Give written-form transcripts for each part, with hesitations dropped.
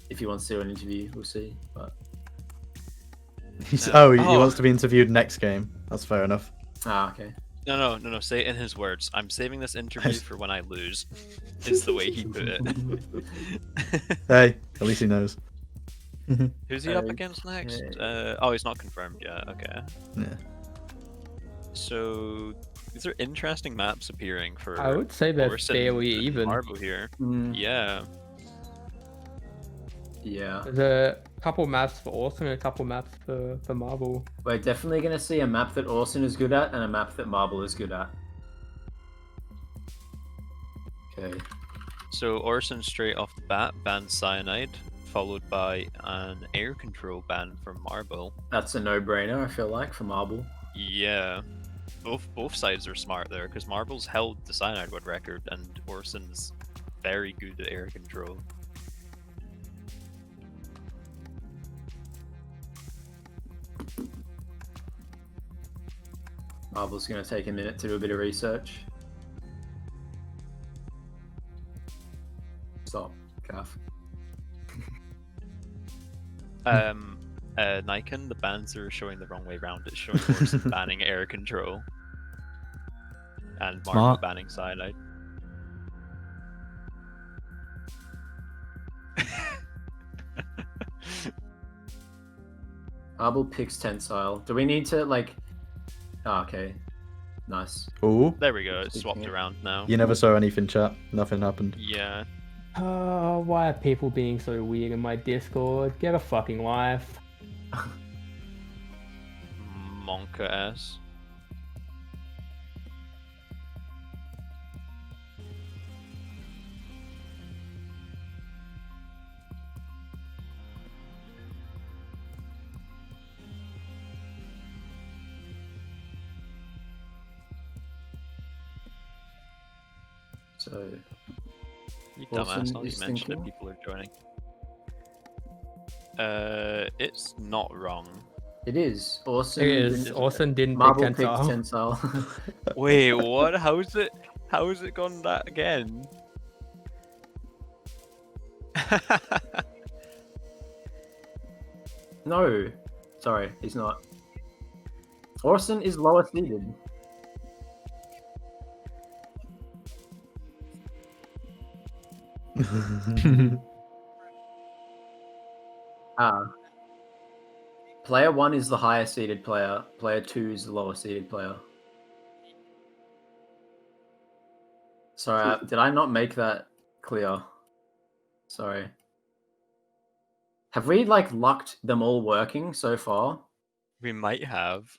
if he wants to do an interview, we'll see. But he wants to be interviewed next game. That's fair enough. okay. No. Say it in his words. I'm saving this interview for when I lose. Is the way he put it. Hey, at least he knows. Who's he up against next? Oh, he's not confirmed yet. Okay. Yeah. So these are interesting maps appearing for. I would say they're Orson fairly and even. Marble here. Yeah. Yeah. There's a couple maps for Orson and a couple maps for Marble. We're definitely going to see a map that Orson is good at and a map that Marble is good at. Okay. So Orson straight off the bat bans Cyanide, followed by an air control ban from Marble. That's a no-brainer, I feel like, for Marble. Yeah. Both sides are smart there, because Marble's held the Cyanide world record, and Orson's very good at air control. Marble's going to take a minute to do a bit of research. Stop, Caff. Nykan, the bans are showing the wrong way around. It's showing Orson banning air control. And Marble Smart. banning Cyanide. Marble picks Tensile. Do we need to, like... Oh, okay. Nice. Ooh, There we go, it's swapped around now. you never saw anything, chat. Nothing happened. Yeah. Why are people being so weird in my Discord? Get a fucking life. Monka S. So... You Orson dumbass, I'll is just mention it, thinking? people are joining. It's not wrong. It is. Orson... It is. didn't- Orson didn't Marble pick picked Tensile. Tensile. Wait, what? How's it gone that again? No. Sorry, he's not. Orson is lower seeded. Player 1 is the higher seeded player. Player 2 is the lower seeded player. Sorry, did I not make that clear? Sorry. Have we, like, lucked them all working so far? We might have.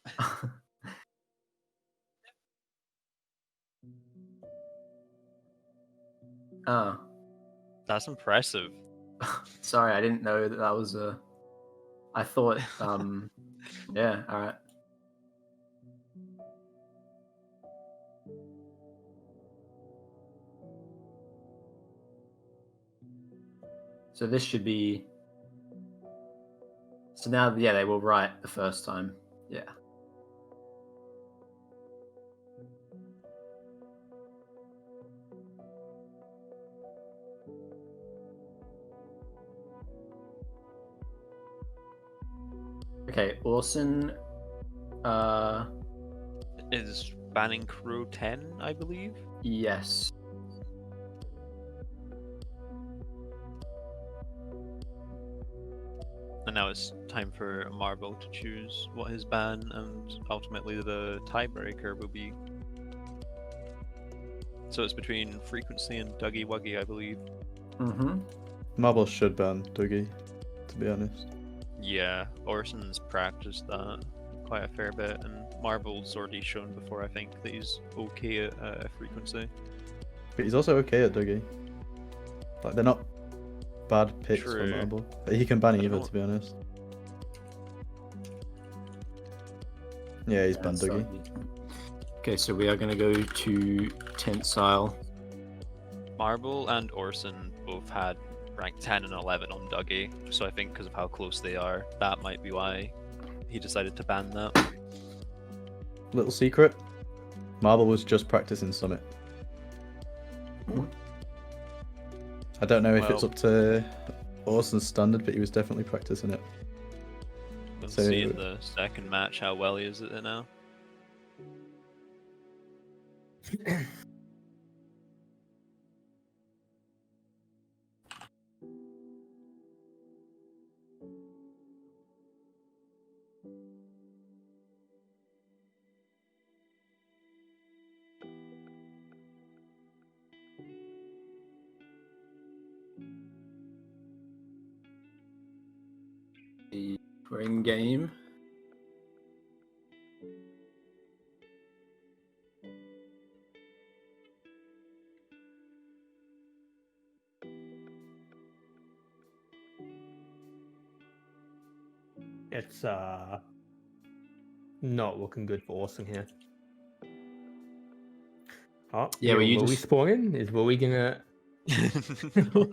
Ah. That's impressive. Sorry, I didn't know that was a... I thought, yeah, alright. So this should be... So now, yeah, they were right the first time. Yeah. Okay, Orson, Is banning Crow 10, I believe? yes. And now it's time for Marble to choose what his ban and ultimately the tiebreaker will be. So it's between Frequency and Dougie Wuggy, I believe. Mm-hmm. Marble should ban Dougie, to be honest. Yeah, Orson's practiced that quite a fair bit, and Marble's already shown before, I think, that he's okay at Frequency. But he's also okay at Dougie. Like, they're not bad picks for True. Marble. But he can ban I either, don't- to be honest. Yeah, he's banned Dougie. Okay, so we are going to go to Tensile. Marble and Orson both had rank 10 and 11 on Dougie, so I think because of how close they are, that might be why he decided to ban that. Little secret. Marble was just practicing Summit. I don't know if it's Well- up to Orson's standard, but he was definitely practicing it. We'll So- see in the second match how well he is at it now. We're in game. It's not looking good for Orson here. Oh, Yeah, well, you Louis just- spawning? Is Louis gonna? No,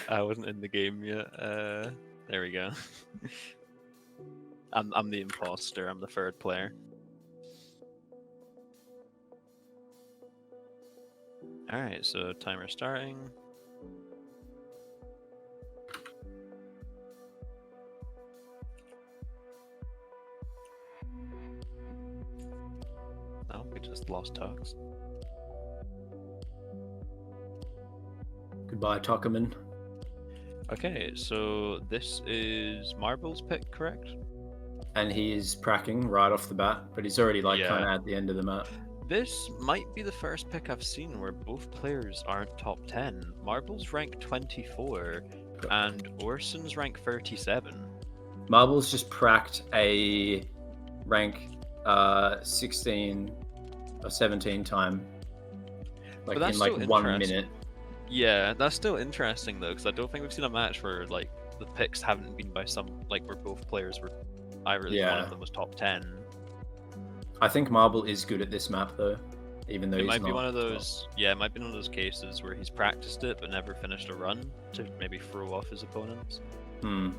I wasn't in the game yet. There we go. I'm the imposter. I'm the third player. All right, so timer starting. Oh, we just lost Tux. Goodbye, Tuckerman. Okay, so this is Marble's pick, correct? And he is pracking right off the bat, but he's already like Yeah. kind of at the end of the map. This might be the first pick I've seen where both players aren't top 10. Marble's rank 24 and Orson's rank 37. Marble's just pracked a rank 16 or 17 time, like that's in like still 1 interesting. minute. Yeah, that's still interesting though, because I don't think we've seen a match where like the picks haven't been by some like where both players were either one Yeah. of them was top 10. I think Marble is good at this map though, even though It he's might be not one of those, yeah, it might be one of those cases where he's practiced it but never finished a run to maybe throw off his opponents. Hmm.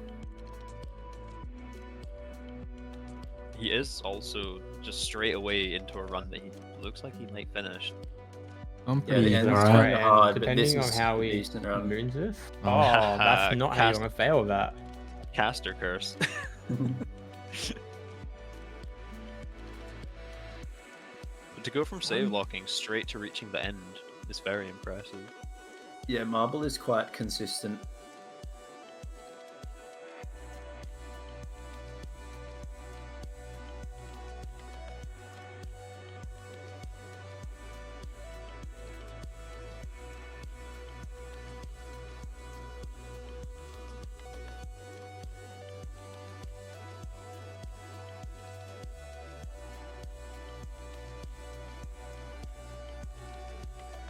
He is also just straight away into a run that he looks like he might finish. I'm Yeah, pretty the end's alright. kind of And hard, but this depending on is how a he decent run. moons this. Oh. Oh, that's not how you're Cast- gonna fail that. Caster curse. But to go from save locking straight to reaching the end is very impressive. Yeah, Marble is quite consistent.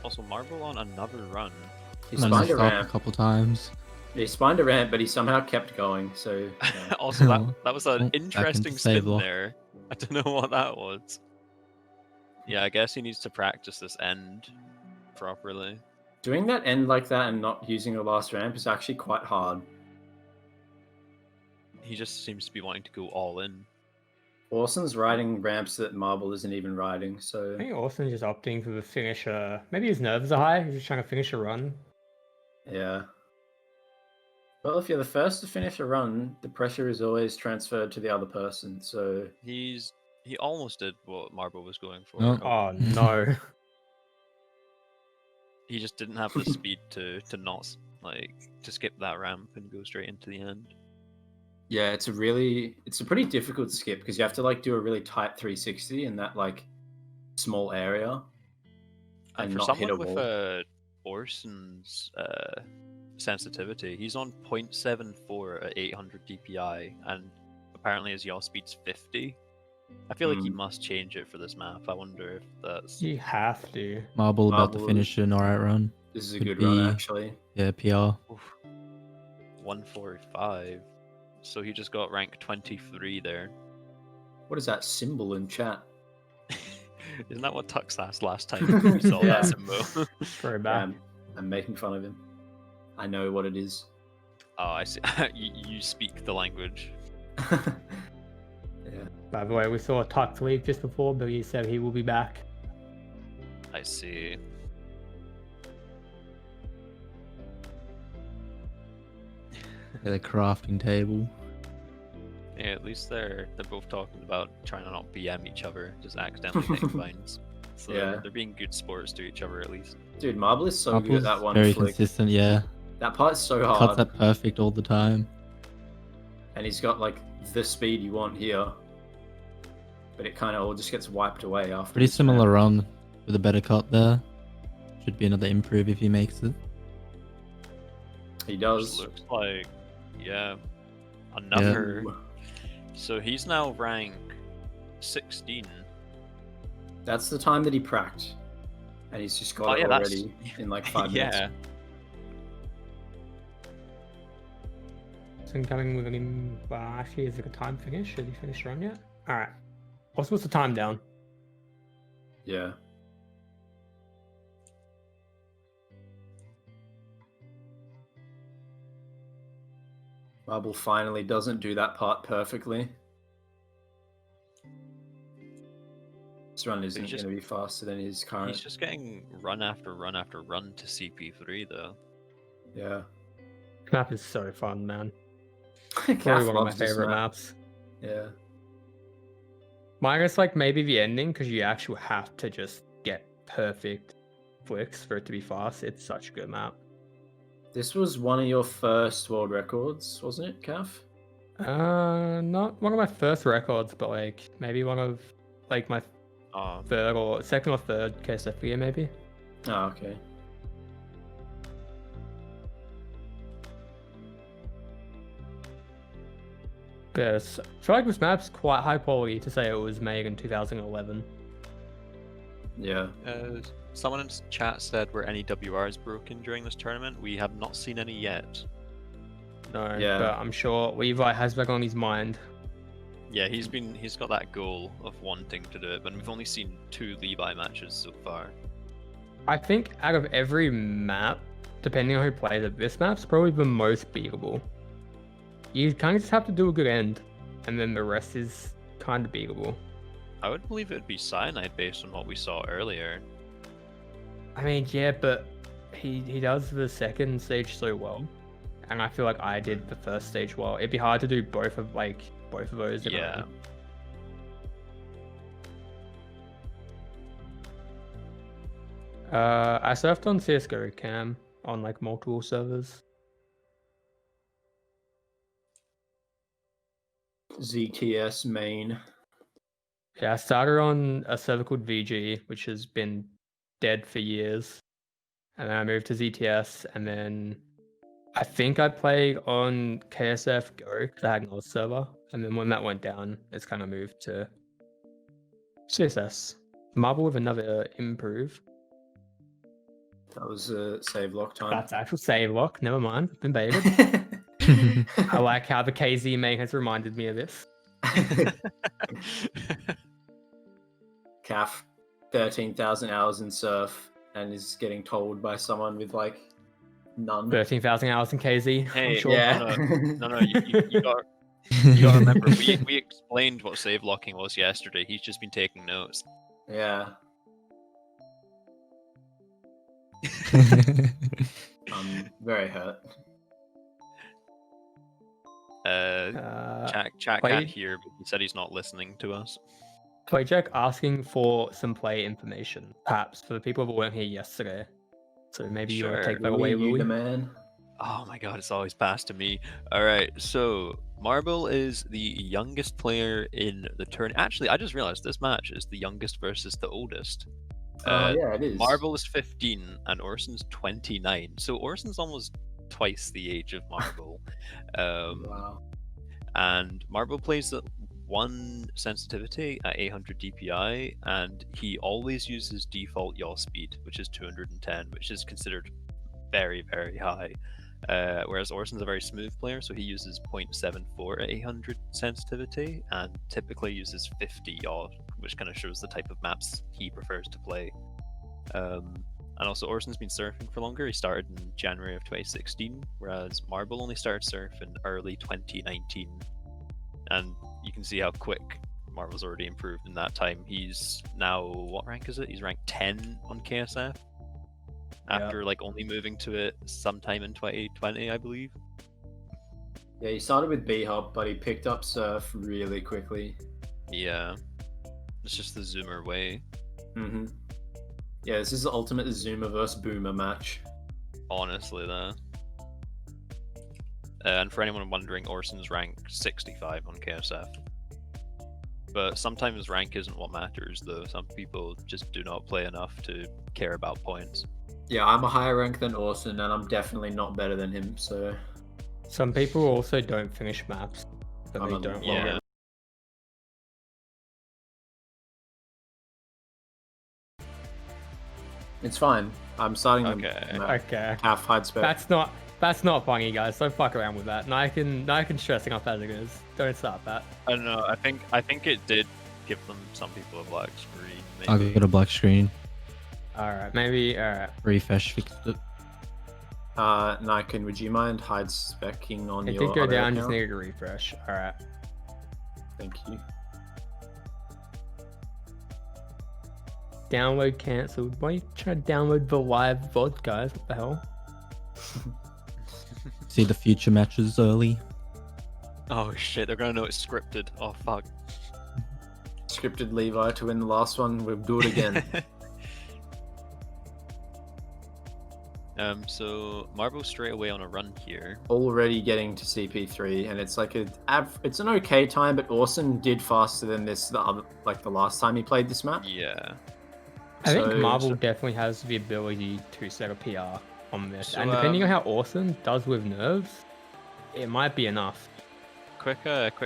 Also, Marble on another run. He And then spined a stopped a ramp. couple times. He spined a ramp, but he somehow kept going. So yeah. Also, that, Oh, that was oh, an back interesting into save spin lock. there. I don't know what that was. Yeah, I guess he needs to practice this end properly. Doing that end like that and not using a last ramp is actually quite hard. He just seems to be wanting to go all in. Orson's riding ramps that Marble isn't even riding, so I think Orson's just opting for the finisher. Maybe his nerves are high. He's just trying to finish a run. yeah. Well, if you're the first to finish a run, the pressure is always transferred to the other person. So He almost did what Marble was going for. No. Oh no. He just didn't have the speed to not like to skip that ramp and go straight into the end. yeah, it's a pretty difficult skip because you have to like do a really tight 360 in that like small area and And for not hit a someone with wall. Orson's sensitivity, he's on 0.74 at 800 DPI, and apparently his yaw speed's 50. I feel like he Hmm. must change it for this map. I wonder if that's. You have to. Marble about to Marble- finish an alright run. This is a could good run be- actually. Yeah, PR. Oof. 145. So he just got rank 23 there. What is that symbol in chat? Isn't that what Tux asked last time we saw Yeah. that symbol? Throw Yeah, back. I'm making fun of him. I know what it is. Oh, I see. you speak the language. Yeah. By the way, we saw Tux leave just before, but he said he will be back. I see. Yeah, the crafting table. Yeah, at least they're both talking about trying to not BM each other, just accidentally picking vines. So Yeah. they're being good sports to each other at least. Dude, Marble is so good at that one very flick. consistent, yeah. That part's so Cuts hard. that perfect all the time. And he's got like the speed you want here. But it kind of all just gets wiped away after. Pretty this turn. similar run with a better cut there. Should be another improve if he makes it. He Which does. looks like, yeah, another. Ooh. So he's now rank 16. That's the time that he pracked. And he's just got Oh, it yeah, that's- already in like 5 minutes. Yeah. It's incoming with him. Actually, is it a time finish? Has he finished run yet? Alright. What's the time down? Yeah. Marble finally doesn't do that part perfectly. This run isn't just- going to be faster than his current. He's just getting run after run after run to CP3 though. Yeah. Map is so fun, man. Caff Probably one of my loves this favorite map. maps. Yeah. Minus like maybe the ending, because you actually have to just get perfect flicks for it to be fast. It's such a good map. This was one of your first world records, wasn't it, Caff? Not one of my first records, but like maybe one of like my third or second or third KSF year, maybe. Oh, okay. Yes, I feel like this map's quite high quality to say it was made in 2011. Yeah. Someone in chat said were any WRs broken during this tournament. We have not seen any yet. No, Yeah. but I'm sure Levi has that on his mind. Yeah, he's got that goal of wanting to do it, but we've only seen 2 Levi matches so far. I think out of every map, depending on who plays it, this map's probably the most beatable. You kind of just have to do a good end, and then the rest is kind of beatable. I would believe it would be Cyanide based on what we saw earlier. I mean, yeah, but he does the second stage so well, and I feel like I did the first stage well. It'd be hard to do both of those. in a Yeah. row. I surfed on CS:GO cam on like multiple servers. ZTS main. Yeah, I started on a server called VG, which has been dead for years. And then I moved to ZTS, and then I think I played on KSF Go because I had an old server. And then when that went down, it's kind of moved to CSS. Marble with another improve. That was a save lock time. That's actual save lock. Never mind. Been baited. I like how the KZ main has reminded me of this. Caff, 13,000 hours in surf and is getting told by someone with like none. 13,000 hours in KZ. I'm Hey, sure. Yeah. No, you gotta remember, we explained what save locking was yesterday. He's just been taking notes. Yeah. I'm very hurt. Chat Play- can't hear, but he said he's not listening to us. Playjack asking for some play information, perhaps for the people who weren't here yesterday. So maybe you want to Sure. take that away, Louis, you Louis. the man. Oh my god, it's always passed to me. Alright, so Marble is the youngest player in the turn. Actually, I just realized this match is the youngest versus the oldest. Yeah, it is. Marble is 15 and Orson's 29. So Orson's almost twice the age of Marble. Wow. And Marble plays at 1 sensitivity at 800 DPI, and he always uses default yaw speed, which is 210, which is considered very, very high. Whereas Orson's a very smooth player, so he uses 0.74 at 800 sensitivity, and typically uses 50 yaw, which kind of shows the type of maps he prefers to play. And also Orson's been surfing for longer. He started in January of 2016, whereas Marble only started surf in early 2019. And you can see how quick Marble's already improved in that time. He's now, what rank is it? He's ranked 10 on KSF. After like only moving to it sometime in 2020, I believe. Yeah, he started with B-Hop, but he picked up Surf really quickly. Yeah. It's just the Zoomer way. Mm-hmm. Yeah, this is the ultimate Zoomer versus Boomer match. Honestly, though. And for anyone wondering, Orson's rank 65 on KSF. But sometimes rank isn't what matters, though. Some people just do not play enough to care about points. Yeah, I'm a higher rank than Orson, and I'm definitely not better than him, so... Some people also don't finish maps, but I'm they a- don't yeah. want It's fine. I'm starting Okay. the map. Okay. Half hide spec. That's not funny, guys. Don't fuck around with that. Nykan stressing up as it is. Don't start that. I don't know. I think it did give them some people a black screen. I'll Maybe. get a black screen. Alright, maybe alright. Refresh fixed it. Nykan, would you mind hide specking on It your did go other down, just account? needed a refresh. Alright. Thank you. Download cancelled. Why are you trying to download the live VOD, guys? What the hell? See the future matches early. Oh shit! They're gonna know it's scripted. Oh fuck. Scripted Levi to win the last one. We'll do it again. So Marble straight away on a run here. Already getting to CP3, and it's like it's an okay time, but Orson did faster than this the last time he played this map. Yeah. I think So- Marble definitely has the ability to set a PR on this. So, and depending on how Orson does with nerves, it might be enough. Quick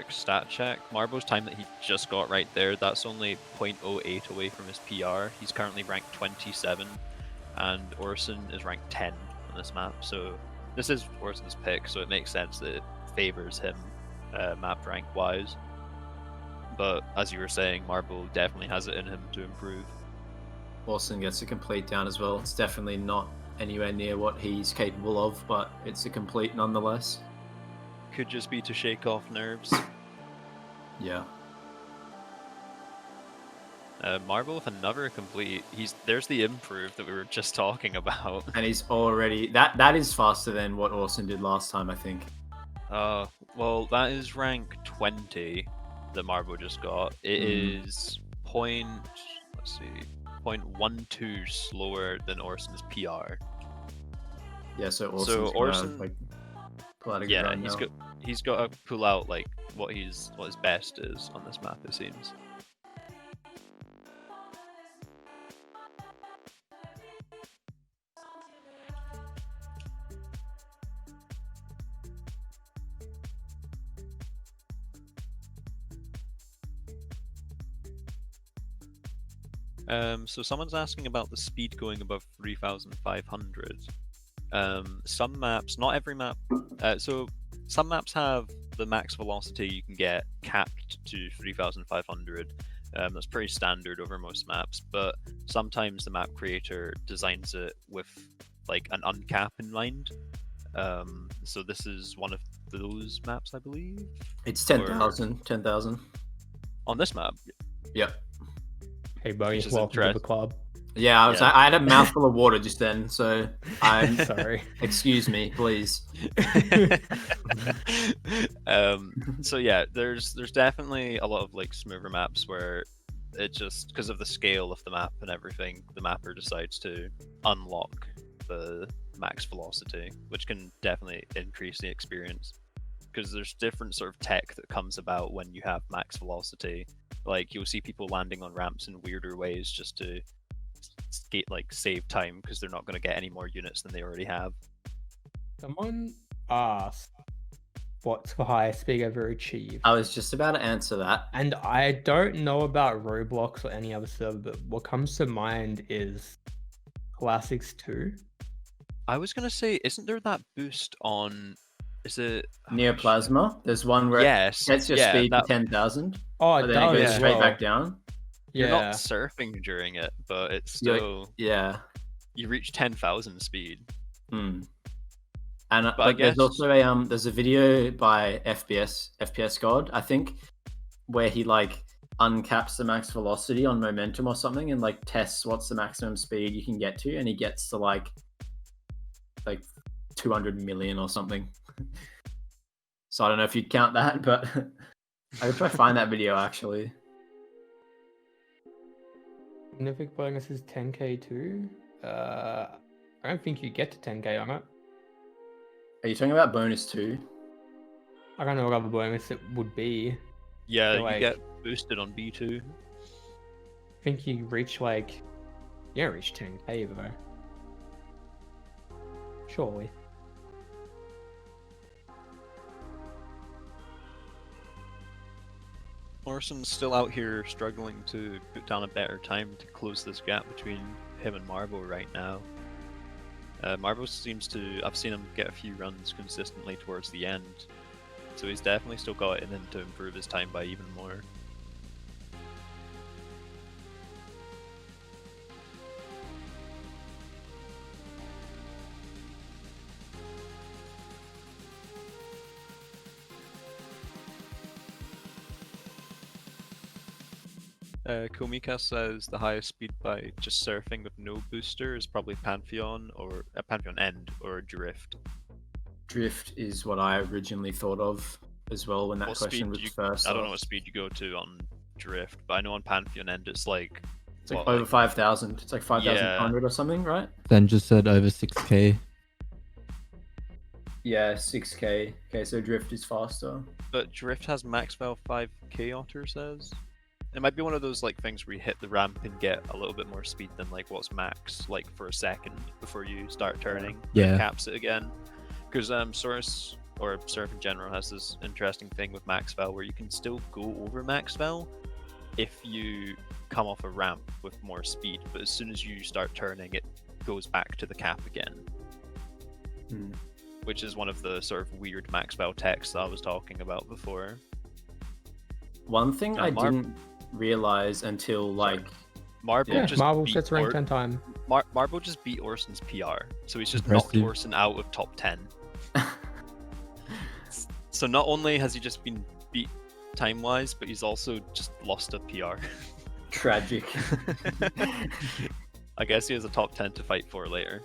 stat check. Marble's time that he just got right there, that's only 0.08 away from his PR. He's currently ranked 27, and Orson is ranked 10 on this map. So this is Orson's pick, so it makes sense that it favors him map rank wise. But as you were saying, Marble definitely has it in him to improve. Orson gets a complete down as well. It's definitely not anywhere near what he's capable of, but it's a complete nonetheless. Could just be to shake off nerves. Yeah. Marble with another complete. There's the improve that we were just talking about. And he's already that is faster than what Orson did last time, I think. Well, that is rank 20 that Marble just got. It is let's see, 0.12 slower than Orson's PR. Yeah, so Orson's Orson- gonna, pull out a good Yeah, run he's now. got to pull out like what his best is on this map, it seems. So someone's asking about the speed going above 3,500. Some maps, not every map, so some maps have the max velocity you can get capped to 3,500. That's pretty standard over most maps, but sometimes the map creator designs it with like an uncap in mind. So this is one of those maps, I believe. It's 10,000. 10,000. On this map, Yep. Hey, buddy, Which is welcome to the interest- club. Yeah, Yeah. I had a mouthful of water just then, so I'm Sorry. excuse me, please. So yeah, there's definitely a lot of like smoother maps where it just, because of the scale of the map and everything, the mapper decides to unlock the max velocity, which can definitely increase the experience. Because there's different sort of tech that comes about when you have max velocity. Like you'll see people landing on ramps in weirder ways just to save time because they're not going to get any more units than they already have. Someone asked, what's the highest speed ever achieved? I was just about to answer that. And I don't know about Roblox or any other server, but what comes to mind is Classics 2. I was going to say, isn't there that boost on... Is it... Neoplasma. There's one where Yes. it gets your yeah, speed that- to 10,000, Oh, but it then it does. goes yeah. straight well. back down. You're Yeah. not surfing during it, but it's You're like- still... Yeah. You reach 10,000 speed. Hmm. And I but there's guess- also there's a video by FPS God, I think, where he like uncaps the max velocity on momentum or something and like tests what's the maximum speed you can get to, and he gets to like 200 million or something. So I don't know if you'd count that, but I could try to find that video actually. Significant bonus is 10k too. I don't think you get to 10k on it. Are you talking about bonus 2? I don't know what other bonus it would be. Yeah, So, you like- get boosted on B2. I think you reach like, you don't reach 10k though. Surely. Orson's still out here struggling to put down a better time to close this gap between him and Marble right now. Marble seems to, I've seen him get a few runs consistently towards the end, so he's definitely still got it in him to improve his time by even more. Komika says the highest speed by just surfing with no booster is probably Pantheon or Pantheon End or Drift. Drift is what I originally thought of as well when that What question speed was do you, first. I don't know what speed you go to on Drift, but I know on Pantheon End it's like It's like what, over 5,000. It's like 5,100 Yeah. or something, right? Then just said over 6k. Yeah, 6k. Okay, so Drift is faster. But Drift has max val 5k Otter says. It might be one of those like things where you hit the ramp and get a little bit more speed than like what's max like for a second before you start turning. Yeah. It caps it again. Because Source or Surf in general has this interesting thing with max val where you can still go over max val if you come off a ramp with more speed, but as soon as you start turning it goes back to the cap again. Which is one of the sort of weird max val techs that I was talking about before. One thing I Mar- didn't realize until like Marble Yeah, just Marble beat sets rank Or- 10 times. Marble just beat Orson's PR, so he's just Impressive. knocked Orson out of top 10. So not only has he just been beat time-wise, but he's also just lost a PR. tragic. I guess he has a top 10 to fight for later.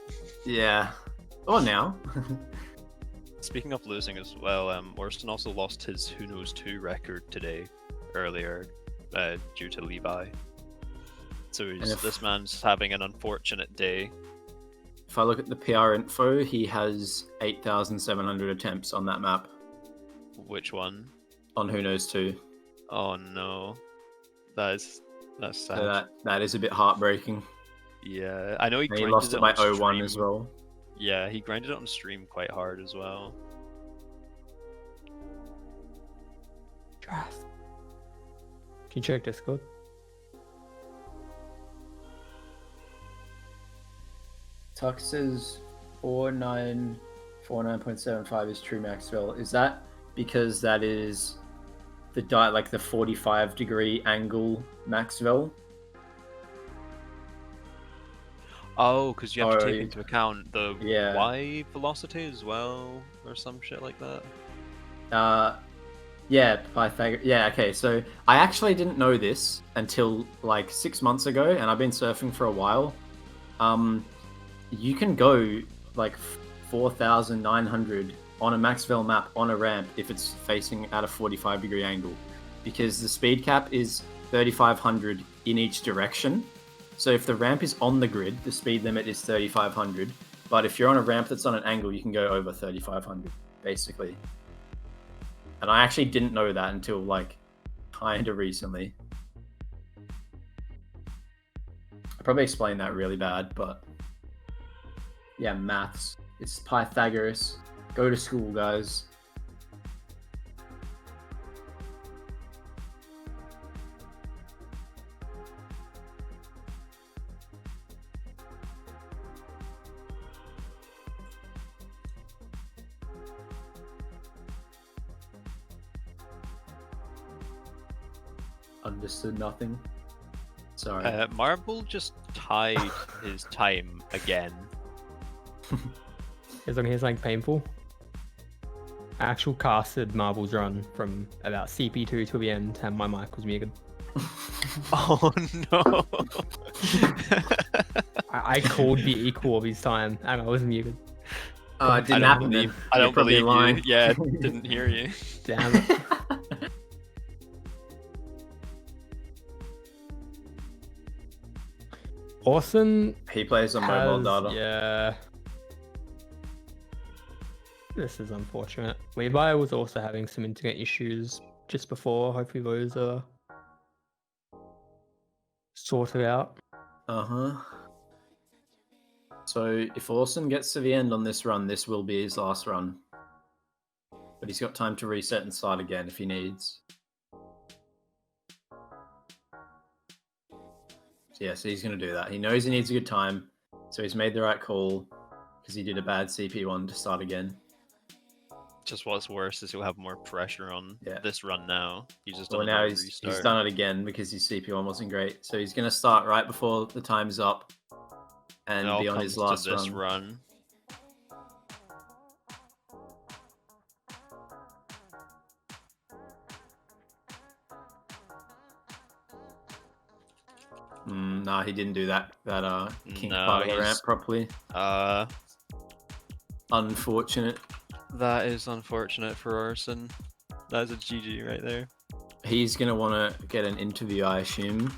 Yeah. Or now. Speaking of losing as well, Orson also lost his Who Knows 2 record earlier, due to Levi. So this man's having an unfortunate day. If I look at the PR info, he has 8,700 attempts on that map. Which one? On Who Knows 2. Oh no. That's sad. So that is a bit heartbreaking. Yeah, I know he And he grinded lost it by on 0-1 as stream. well. Yeah, he grinded it on stream quite hard as well. Draph. Can you check Discord? Tuck says 49.75 is true maxwell. Is that because that is the like the 45-degree angle maxwell? Oh, because you have to Oh, take yeah. into account the Yeah. Y velocity as well, or some shit like that. Yeah, Pythagoras. Yeah, okay. So I actually didn't know this until like 6 months ago, and I've been surfing for a while. You can go like 4,900 on a Maxwell map on a ramp if it's facing at a 45-degree angle, because the speed cap is 3,500 in each direction. So if the ramp is on the grid, the speed limit is 3,500. But if you're on a ramp that's on an angle, you can go over 3,500, basically. And I actually didn't know that until like kind of recently. I probably explained that really bad, but yeah, maths. It's Pythagoras. Go to school, guys. Understood nothing. Sorry. Marble just tied his time again. As long as it's like painful. I actual casted Marble's run from about CP2 to the end, and my mic was muted. Oh no! I called the equal of his time, and I was muted. Oh, it didn't happen then. I You're don't probably believe lying. you. Yeah, didn't hear you. Damn it. Orson He plays on mobile has, data. yeah. This is unfortunate. Levi was also having some internet issues just before. Hopefully those are sorted out. Uh-huh. So if Orson gets to the end on this run, this will be his last run. But he's got time to reset and start again if he needs. So yeah, so he's going to do that. He knows he needs a good time, so he's made the right call because he did a bad CP1 to start again. Just what's worse is he'll have more pressure on this run now. He's just Well, done now a he's restart. done it again because his CP1 wasn't great. So he's going to start right before the time's up and It all be on comes his last to this run. Nah, he didn't do that kink part of the ramp properly. Unfortunate. That is unfortunate for Orson. That is a GG right there. He's going to want to get an interview, I assume,